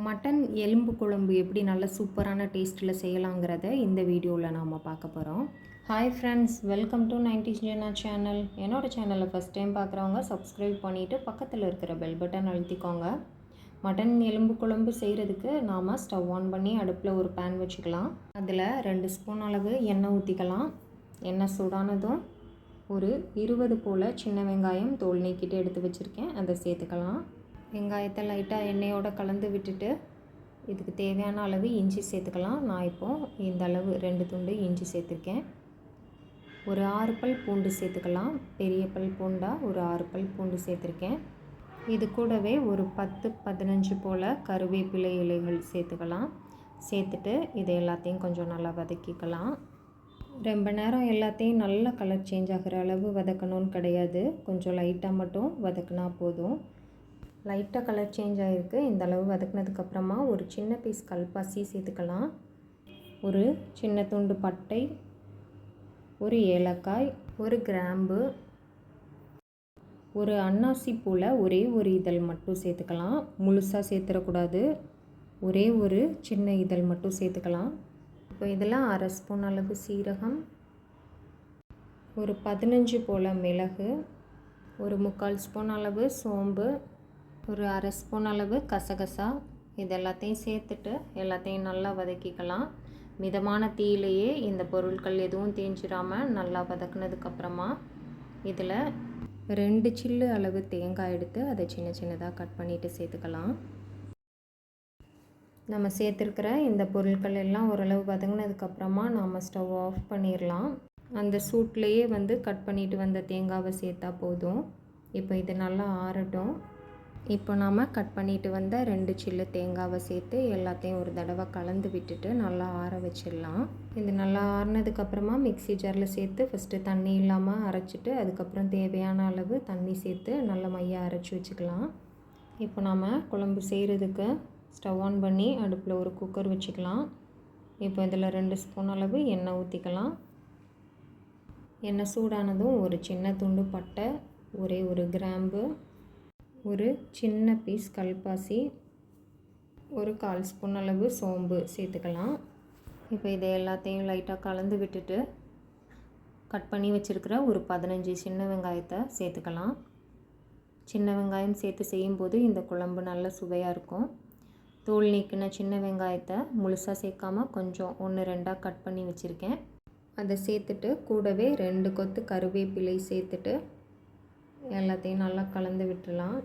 Mutton எலும்பு குழம்பு எப்படி நல்ல சூப்பரான டேஸ்ட்டில் செய்யலாங்கிறத இந்த வீடியோவில் நாம் பார்க்க போகிறோம். Hi friends, welcome to 90s ஜெனா சேனல். என்னோடய சேனலை ஃபஸ்ட் டைம் பார்க்குறவங்க சப்ஸ்கிரைப் பண்ணிவிட்டு பக்கத்தில் இருக்கிற பெல் பட்டன் அழுத்திக்கோங்க. மட்டன் எலும்பு குழம்பு செய்கிறதுக்கு நாம் ஸ்டவ் ஆன் பண்ணி அடுப்பில் ஒரு பேன் வச்சுக்கலாம். அதில் 2 ஸ்பூன் அளவு எண்ணெய் ஊற்றிக்கலாம். எண்ணெய் சூடானதும் ஒரு 20 போல் சின்ன வெங்காயம் தோல் நீக்கிட்டு எடுத்து வச்சுருக்கேன், அதை சேர்த்துக்கலாம். வெங்காயத்தை லைட்டாக எண்ணெயோடு கலந்து விட்டுட்டு இதுக்கு தேவையான அளவு இஞ்சி சேர்த்துக்கலாம். நான் இப்போது இந்த அளவு 2 துண்டு இஞ்சி சேர்த்துருக்கேன். ஒரு 6 பல் பூண்டு சேர்த்துக்கலாம். பெரிய பல் பூண்டாக ஒரு 6 பல் பூண்டு சேர்த்துருக்கேன். இது கூடவே ஒரு 10-15 போல் கருவேப்பிலை இலைகள் சேர்த்துக்கலாம். சேர்த்துட்டு இதை எல்லாத்தையும் கொஞ்சம் நல்லா வதக்கிக்கலாம். ரொம்ப நேரம் எல்லாத்தையும் நல்லா கலர் சேஞ்ச் ஆகிற அளவு வதக்கணும்னு கிடையாது, கொஞ்சம் லைட்டாக மட்டும் வதக்கினா போதும். லைட்டாக கலர் சேஞ்ச் ஆகிருக்கு. இந்த அளவு வதக்கினதுக்கப்புறமா ஒரு சின்ன பீஸ் கல்பாசி சேர்த்துக்கலாம். ஒரு சின்ன துண்டு பட்டை, ஒரு ஏலக்காய், ஒரு கிராம்பு, ஒரு அன்னாசி பூவில் ஒரே ஒரு இதழ் மட்டும் சேர்த்துக்கலாம். முழுசாக சேர்த்துடக்கூடாது, ஒரே ஒரு சின்ன இதழ் மட்டும் சேர்த்துக்கலாம். இப்போ இதில் 1/2 ஸ்பூன் அளவு சீரகம், ஒரு 15 போல் மிளகு, ஒரு 3/4 ஸ்பூன் அளவு சோம்பு, ஒரு 1/2 ஸ்பூன் அளவு கசகசா, இது எல்லாத்தையும் சேர்த்துட்டு எல்லாத்தையும் நல்லா வதக்கிக்கலாம். மிதமான தீயிலேயே இந்த பொருட்கள் எதுவும் தேஞ்சிடாமல் நல்லா வதக்குனதுக்கப்புறமா இதில் 2 சில்லு அளவு தேங்காய் எடுத்து அதை சின்ன சின்னதாக கட் பண்ணிவிட்டு சேர்த்துக்கலாம். நம்ம சேர்த்துருக்கிற இந்த பொருட்கள் எல்லாம் ஓரளவு வதங்கினதுக்கப்புறமா நாம் ஸ்டவ் ஆஃப் பண்ணிடலாம். அந்த சூட்லேயே கட் பண்ணிவிட்டு வந்த தேங்காவை சேர்த்தா போதும். இப்போ இது நல்லா ஆறட்டும். இப்போ நாம் கட் பண்ணிட்டு வந்த 2 சில்லு தேங்காவை சேர்த்து எல்லாத்தையும் ஒரு தடவை கலந்து விட்டுட்டு நல்லா ஆற வச்சிடலாம். இது நல்லா ஆறினதுக்கப்புறமா மிக்ஸி ஜாரில் சேர்த்து ஃபஸ்ட்டு தண்ணி இல்லாமல் அரைச்சிட்டு அதுக்கப்புறம் தேவையான அளவு தண்ணி சேர்த்து நல்லா மையாக அரைச்சி வச்சுக்கலாம். இப்போ நாம் குழம்பு செய்கிறதுக்கு ஸ்டவ் ஆன் பண்ணி அடுப்பில் ஒரு குக்கர் வச்சுக்கலாம். இப்போ இதில் 2 ஸ்பூன் அளவு எண்ணெய் ஊற்றிக்கலாம். எண்ணெய் சூடானதும் ஒரு சின்ன துண்டு பட்டை, ஒரே ஒரு கிராம்பு, ஒரு சின்ன பீஸ் கல்பாசி, ஒரு 1/4 ஸ்பூன் அளவு சோம்பு சேர்த்துக்கலாம். இப்போ இதை எல்லாத்தையும் லைட்டாக கலந்து விட்டுட்டு கட் பண்ணி வச்சுருக்கிற ஒரு 15 சின்ன வெங்காயத்தை சேர்த்துக்கலாம். சின்ன வெங்காயம் சேர்த்து செய்யும்போது இந்த குழம்பு நல்ல சுவையாக இருக்கும். தோல் நீக்கின சின்ன வெங்காயத்தை முழுசாக சேர்க்காமல் கொஞ்சம் 1-2 கட் பண்ணி வச்சுருக்கேன், அதை சேர்த்துட்டு கூடவே 2 கொத்து கருவேப்பிலை சேர்த்துட்டு எல்லாத்தையும் நல்லா கலந்து விட்டுடலாம்.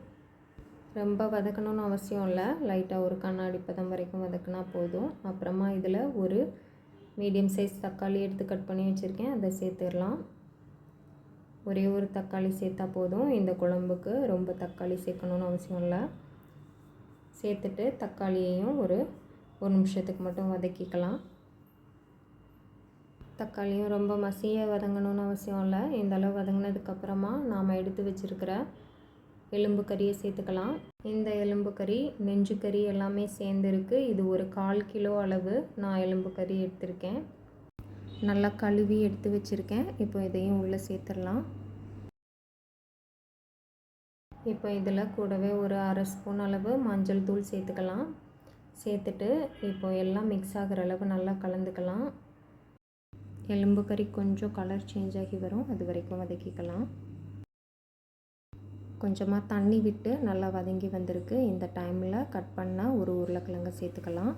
ரொம்ப வதக்கணும்னு அவசியம் இல்லை, லைட்டாக ஒரு கண்ணாடி பதம் வரைக்கும் வதக்கினா போதும். அப்புறமா இதில் ஒரு மீடியம் சைஸ் தக்காளி எடுத்து கட் பண்ணி வச்சுருக்கேன், அதை சேர்த்துடலாம். ஒரே ஒரு தக்காளி சேர்த்தா போதும். இந்த குழம்புக்கு ரொம்ப தக்காளி சேர்க்கணுன்னு அவசியம் இல்லை. சேர்த்துட்டு தக்காளியையும் ஒரு நிமிஷத்துக்கு மட்டும் வதக்கிக்கலாம். தக்காளியும் ரொம்ப மசிய வதங்கணும்னு அவசியம் இல்லை. இந்த அளவு வதங்கினதுக்கப்புறமா நாம் எடுத்து வச்சுருக்கிற எலும்பு கறியை சேர்த்துக்கலாம். இந்த எலும்பு கறி, நெஞ்சு கறி எல்லாமே சேர்ந்துருக்கு. இது ஒரு 1/4 கிலோ அளவு நான் எலும்பு கறி எடுத்திருக்கேன். நல்லா கழுவி எடுத்து வச்சுருக்கேன். இப்போ இதையும் உள்ளே சேர்த்துடலாம். இப்போ இதில் கூடவே ஒரு 1/2 ஸ்பூன் அளவு மஞ்சள் தூள் சேர்த்துக்கலாம். சேர்த்துட்டு இப்போ எல்லாம் மிக்ஸ் ஆகிற அளவு நல்லா கலந்துக்கலாம். எலும்பு கறி கொஞ்சம் கலர் சேஞ்ச் ஆகி வரும், அது வரைக்கும் வதக்கிக்கலாம். கொஞ்சமாக தண்ணி விட்டு நல்லா வதங்கி வந்திருக்கு. இந்த டைமில் கட் பண்ணால் ஒரு உருளைக்கிழங்கு சேர்த்துக்கலாம்.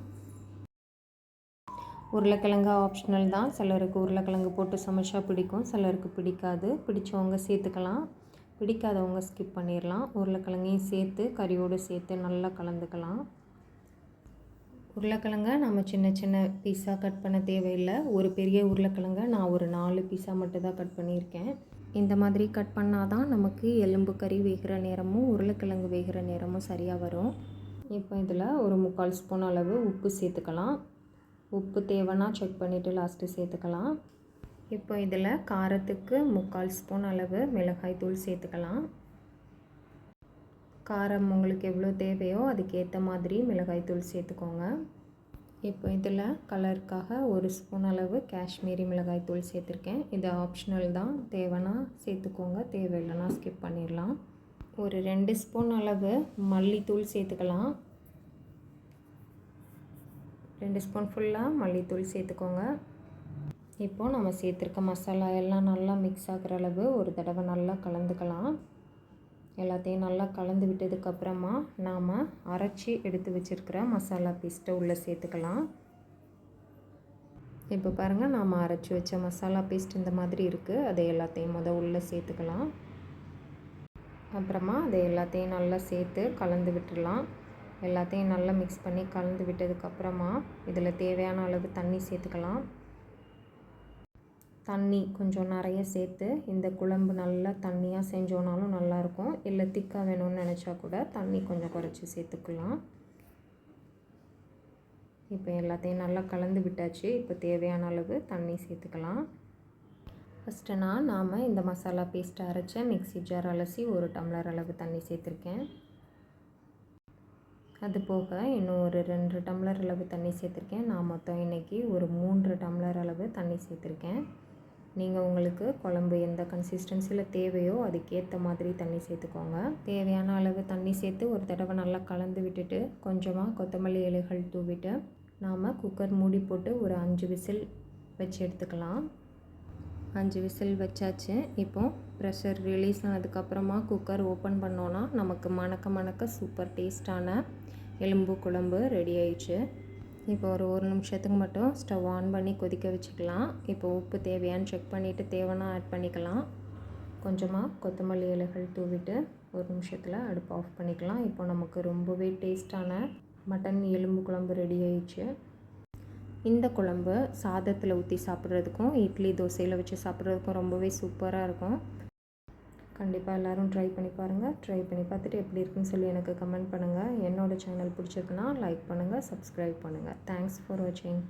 உருளைக்கிழங்கு ஆப்ஷனல் தான். சிலருக்கு உருளைக்கிழங்கு போட்டு சமைச்சா பிடிக்கும், சிலருக்கு பிடிக்காது. பிடிச்சவங்க சேர்த்துக்கலாம், பிடிக்காதவங்க ஸ்கிப் பண்ணிடலாம். உருளைக்கிழங்கையும் சேர்த்து கறியோடு சேர்த்து நல்லா கலந்துக்கலாம். உருளைக்கிழங்கை நம்ம சின்ன சின்ன பீஸாக கட் பண்ண தேவையில்லை. ஒரு பெரிய உருளைக்கிழங்கை நான் ஒரு 4 பீஸாக மட்டும் தான் கட் பண்ணியிருக்கேன். இந்த மாதிரி கட் பண்ணால் தான் நமக்கு எலும்பு கறி வேகிற நேரமும் உருளைக்கிழங்கு வேகிற நேரமும் சரியாக வரும். இப்போ இதில் ஒரு 3/4 ஸ்பூன் அளவு உப்பு சேர்த்துக்கலாம். உப்பு தேவைன்னா செக் பண்ணிவிட்டு லாஸ்ட்டு சேர்த்துக்கலாம். இப்போ இதில் காரத்துக்கு 3/4 ஸ்பூன் அளவு மிளகாய் தூள் சேர்த்துக்கலாம். காரம் உங்களுக்கு எவ்வளோ தேவையோ அதுக்கேற்ற மாதிரி மிளகாய் தூள் சேர்த்துக்கோங்க. இப்போ இதில் கலருக்காக 1 ஸ்பூன் அளவு காஷ்மீரி மிளகாய் தூள் சேர்த்துருக்கேன். இது ஆப்ஷனல் தான், தேவைன்னா சேர்த்துக்கோங்க, தேவையில்லைன்னா ஸ்கிப் பண்ணிடலாம். ஒரு 2 ஸ்பூன் அளவு மல்லித்தூள் சேர்த்துக்கலாம். 2 ஸ்பூன் ஃபுல்லாக மல்லித்தூள் சேர்த்துக்கோங்க. இப்போது நம்ம சேர்த்துருக்க மசாலா எல்லாம் நல்லா மிக்ஸ் ஆகிற அளவு ஒரு தடவை நல்லா கலந்துக்கலாம். எல்லாத்தையும் நல்லா கலந்து விட்டதுக்கப்புறமா நாம் அரைச்சி எடுத்து வச்சுருக்கிற மசாலா பேஸ்ட்டை உள்ளே சேர்த்துக்கலாம். இப்போ பாருங்கள், நாம் அரைச்சி வச்ச மசாலா பேஸ்ட் இந்த மாதிரி இருக்குது. அதை எல்லாத்தையும் உள்ளே சேர்த்துக்கலாம். அப்புறமா அதை எல்லாத்தையும் நல்லா சேர்த்து கலந்து விட்டுடலாம். எல்லாத்தையும் நல்லா மிக்ஸ் பண்ணி கலந்து விட்டதுக்கப்புறமா இதில் தேவையான அளவு தண்ணி சேர்த்துக்கலாம். தண்ணி கொஞ்சம் நிறைய சேர்த்து இந்த குழம்பு நல்லா தண்ணியாக செஞ்சோன்னாலும் நல்லாயிருக்கும். இல்லை திக்காக வேணும்னு நினச்சா கூட தண்ணி கொஞ்சம் குறைச்சி சேர்த்துக்கலாம். இப்போ எல்லாத்தையும் நல்லா கலந்து விட்டாச்சு. இப்போ தேவையான அளவு தண்ணி சேர்த்துக்கலாம். ஃபஸ்ட்டு நாம் இந்த மசாலா பேஸ்ட்டை அரைச்ச மிக்ஸி ஜார் அலசி 1 டம்ளர் அளவு தண்ணி சேர்த்துருக்கேன். அது போக இன்னும் ஒரு 2 டம்ளர் அளவு தண்ணி சேர்த்துருக்கேன். நான் மொத்தம் இன்றைக்கி ஒரு 3 டம்ளர் அளவு தண்ணி சேர்த்துருக்கேன். நீங்கள் உங்களுக்கு குழம்பு எந்த கன்சிஸ்டன்சியில் தேவையோ அதுக்கேற்ற மாதிரி தண்ணி சேர்த்துக்கோங்க. தேவையான அளவு தண்ணி சேர்த்து ஒரு தடவை நல்லா கலந்து விட்டுட்டு கொஞ்சமாக கொத்தமல்லி இலைகள் தூவிட்டு நாம் குக்கர் மூடி போட்டு ஒரு 5 விசில் வச்சு எடுத்துக்கலாம். 5 விசில் வச்சாச்சு. இப்போது ப்ரெஷர் ரிலீஸ் ஆனதுக்கப்புறமா குக்கர் ஓப்பன் பண்ணோன்னா நமக்கு மணக்க சூப்பர் டேஸ்டான எலும்பு குழம்பு ரெடி ஆயிடுச்சு. இப்போ ஒரு நிமிஷத்துக்கு மட்டும் ஸ்டவ் ஆன் பண்ணி கொதிக்க வச்சுக்கலாம். இப்போ உப்பு தேவையான்னு செக் பண்ணிவிட்டு தேவைன்னா ஆட் பண்ணிக்கலாம். கொஞ்சமாக கொத்தமல்லி இலைகள் தூவிட்டு ஒரு நிமிஷத்தில் அடுப்பு ஆஃப் பண்ணிக்கலாம். இப்போ நமக்கு ரொம்பவே டேஸ்டான மட்டன் எலும்பு குழம்பு ரெடி ஆயிடுச்சு. இந்த குழம்பு சாதத்தில் ஊற்றி சாப்பிட்றதுக்கும் இட்லி தோசையில் வச்சு சாப்பிட்றதுக்கும் ரொம்பவே சூப்பராக இருக்கும். கண்டிப்பாக எல்லோரும் ட்ரை பண்ணி பாருங்கள். ட்ரை பண்ணி பார்த்துட்டு எப்படி இருக்குன்னு சொல்லி எனக்கு கமெண்ட் பண்ணுங்கள். என்னோடய சேனல் பிடிச்சிருக்குன்னா லைக் பண்ணுங்கள், சப்ஸ்கிரைப் பண்ணுங்கள். தேங்க்ஸ் ஃபார் வாட்சிங்.